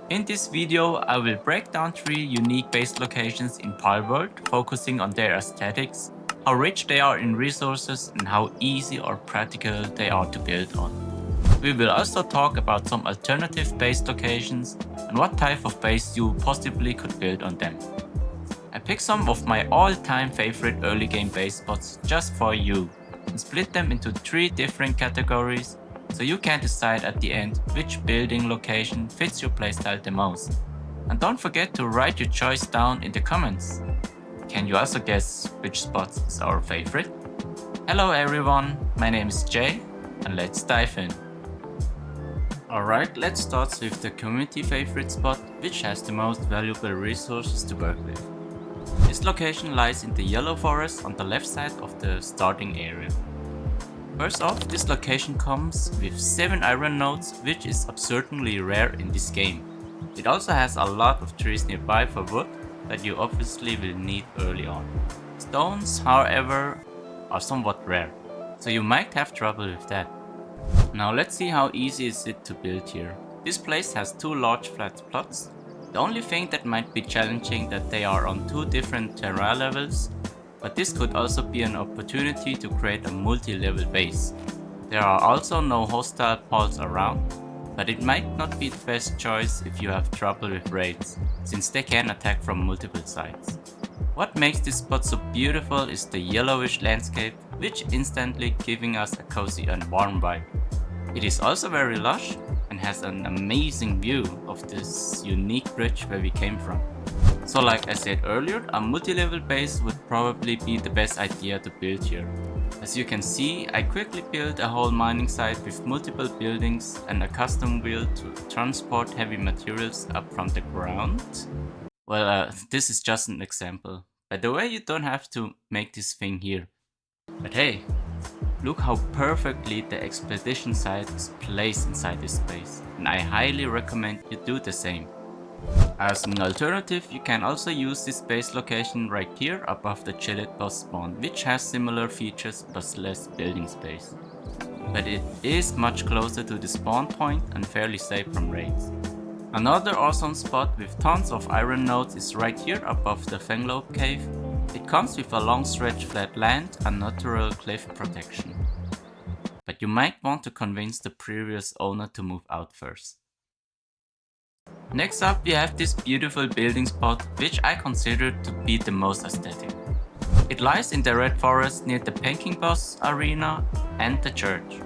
In this video, I will break down 3 unique base locations in Palworld, focusing on their aesthetics, how rich they are in resources, and how easy or practical they are to build on. We will also talk about some alternative base locations and what type of base you possibly could build on them. I picked some of my all-time favorite early game base spots just for you and split them into 3 different categories so you can decide at the end which building location fits your playstyle the most. And don't forget to write your choice down in the comments. Can you also guess which spot is our favorite? Hello everyone, my name is Jay and let's dive in. Alright, let's start with the community favorite spot, which has the most valuable resources to work with. This location lies in the yellow forest on the left side of the starting area. First off, this location comes with 7 iron nodes, which is absurdly rare in this game. It also has a lot of trees nearby for wood that you obviously will need early on. Stones, however, are somewhat rare, so you might have trouble with that. Now let's see how easy is it to build here. This place has 2 large flat plots. The only thing that might be challenging that they are on 2 different terra levels, but this could also be an opportunity to create a multi-level base. There are also no hostile pods around, but it might not be the best choice if you have trouble with raids, since they can attack from multiple sides. What makes this spot so beautiful is the yellowish landscape, which instantly giving us a cozy and warm vibe. It is also very lush and has an amazing view of this unique bridge where we came from. So like I said earlier, a multi-level base would probably be the best idea to build here. As you can see, I quickly built a whole mining site with multiple buildings and a custom wheel to transport heavy materials up from the ground. Well, this is just an example. By the way, you don't have to make this thing here. But hey, look how perfectly the expedition site is placed inside this space, and I highly recommend you do the same. As an alternative, you can also use this base location right here above the Chillet boss spawn, which has similar features but less building space. But it is much closer to the spawn point and fairly safe from raids. Another awesome spot with tons of iron nodes is right here above the Fanglobe cave. It comes with a long stretch flat land and natural cliff protection. But you might want to convince the previous owner to move out first. Next up, we have this beautiful building spot, which I consider to be the most aesthetic. It lies in the red forest near the Panking Boss arena and the church.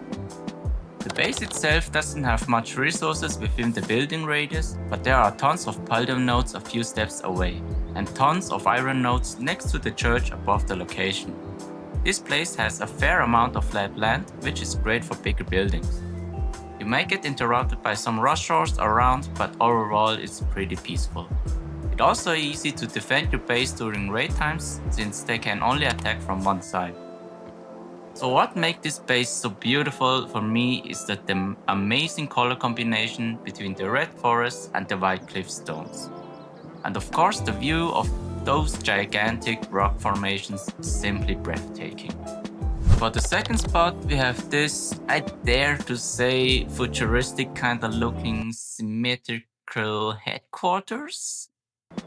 The base itself doesn't have much resources within the building radius, but there are tons of Paldum nodes a few steps away, and tons of iron nodes next to the church above the location. This place has a fair amount of flat land, which is great for bigger buildings. You might get interrupted by some rushers around, but overall it's pretty peaceful. It's also easy to defend your base during raid times, since they can only attack from one side. So what makes this base so beautiful for me is that the amazing color combination between the red forest and the white cliff stones. And of course the view of those gigantic rock formations is simply breathtaking. For the second spot, we have this, I dare to say, futuristic kinda looking symmetrical headquarters.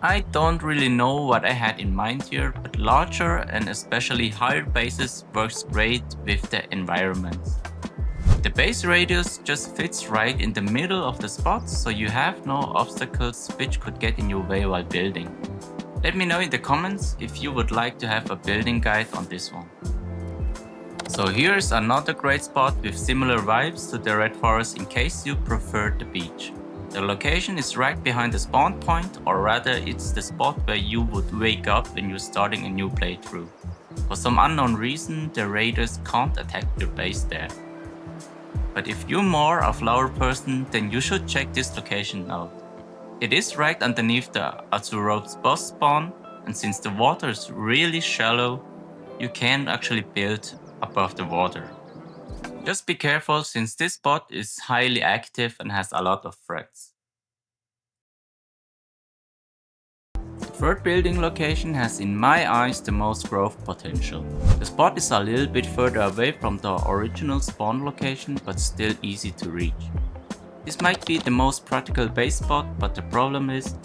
I don't really know what I had in mind here, but larger and especially higher bases works great with the environment. The base radius just fits right in the middle of the spot, so you have no obstacles which could get in your way while building. Let me know in the comments if you would like to have a building guide on this one. So here's another great spot with similar vibes to the red forest in case you prefer the beach. The location is right behind the spawn point, or rather it's the spot where you would wake up when you're starting a new playthrough. For some unknown reason, the raiders can't attack your base there. But if you're more a flower person, then you should check this location out. It is right underneath the Azuro's boss spawn, and since the water is really shallow, you can actually build above the water. Just be careful since this spot is highly active and has a lot of threats. The third building location has in my eyes the most growth potential. The spot is a little bit further away from the original spawn location, but still easy to reach. This might be the most practical base spot, but the problem is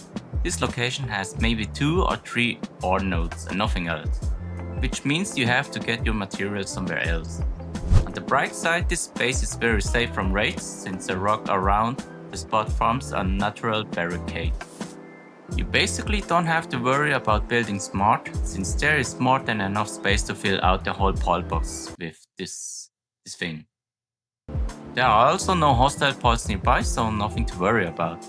this location has maybe 2 or 3 ore nodes and nothing else, which means you have to get your materials somewhere else. On the bright side, this space is very safe from raids since the rock around the spot forms a natural barricade. You basically don't have to worry about building smart, since there is more than enough space to fill out the whole pole box with this thing. There are also no hostile poles nearby, so nothing to worry about.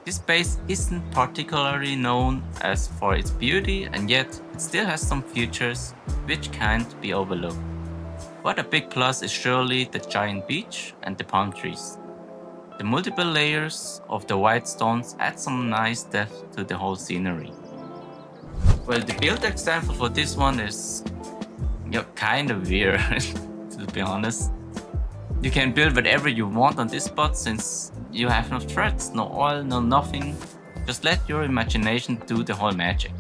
This base isn't particularly known as for its beauty, and yet it still has some features which can't be overlooked. But a big plus is surely the giant beach and the palm trees. The multiple layers of the white stones add some nice depth to the whole scenery. Well, the build example for this one is kind of weird, to be honest. You can build whatever you want on this spot since you have no threats, no oil, no nothing. Just let your imagination do the whole magic.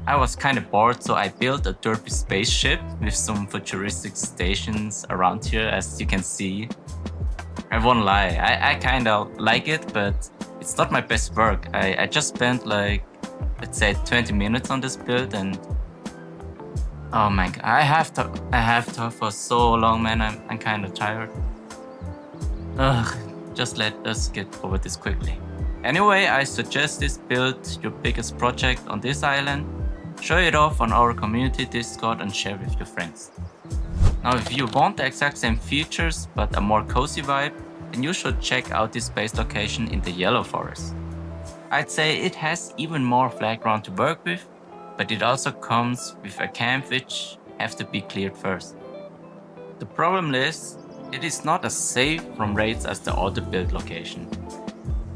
I was kinda bored, so I built a derpy spaceship with some futuristic stations around here, as you can see. I won't lie, I kinda like it, but it's not my best work. I just spent like, let's say 20 minutes on this build, and oh my god, I have talked for so long, man. I'm kind of tired. Ugh, just let us get over this quickly. Anyway, I suggest this build your biggest project on this island. Show it off on our community Discord and share with your friends. Now, if you want the exact same features but a more cozy vibe, then you should check out this base location in the Yellow Forest. I'd say it has even more flat ground to work with, but it also comes with a camp which have to be cleared first. The problem is, it is not as safe from raids as the auto build location.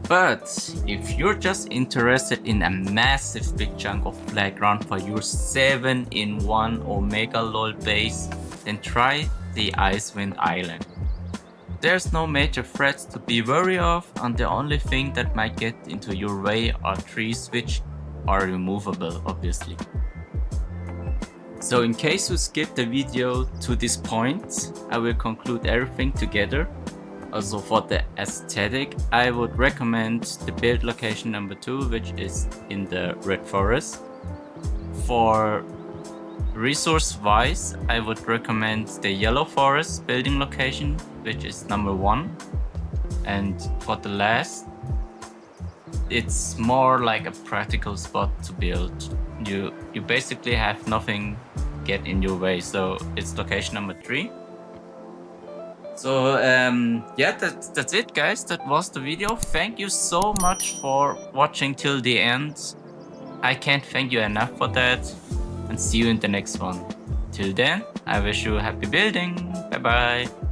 But if you're just interested in a massive big chunk of flat ground for your 7-in-1 Omega LOL base, then try the Icewind Island. There's no major threats to be worried of, and the only thing that might get into your way are trees which are removable, obviously. So in case you skipped the video to this point, I will conclude everything together. Also for the aesthetic, I would recommend the build location number 2, which is in the Red Forest. For resource wise, I would recommend the Yellow Forest building location, which is number 1. And for the last, it's more like a practical spot to build. You basically have nothing get in your way, so it's location number 3. So yeah, that's it, guys. That was the video. Thank you so much for watching till the end. I can't thank you enough for that, and see you in the next one. Till then, I wish you happy building. Bye bye.